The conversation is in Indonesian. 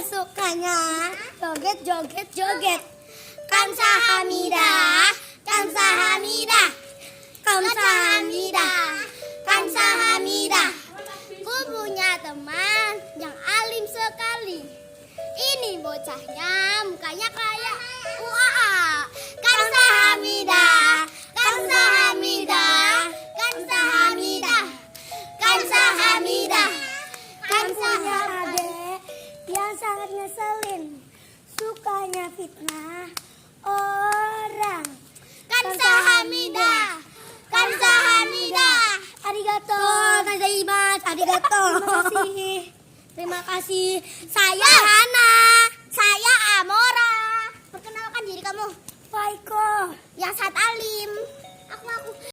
sukanya joget joget joget. Kamsahamnida, kamsahamnida, kamsahamnida, kamsahamnida. Ku punya teman yang alim sekali. Ini bocahnya mukanya kayak wah. Kamsahamnida, kamsahamnida, kamsahamnida, kamsahamnida. Kamsahamnida adek yang sangat ngeselin, sukanya fitnah orang. Kamsahamnida, kamsahamnida. Arigato, gozaimasu, arigato. Terima kasih. Saya Hana. Saya Amora. Perkenalkan diri kamu. Faiko. Yang saat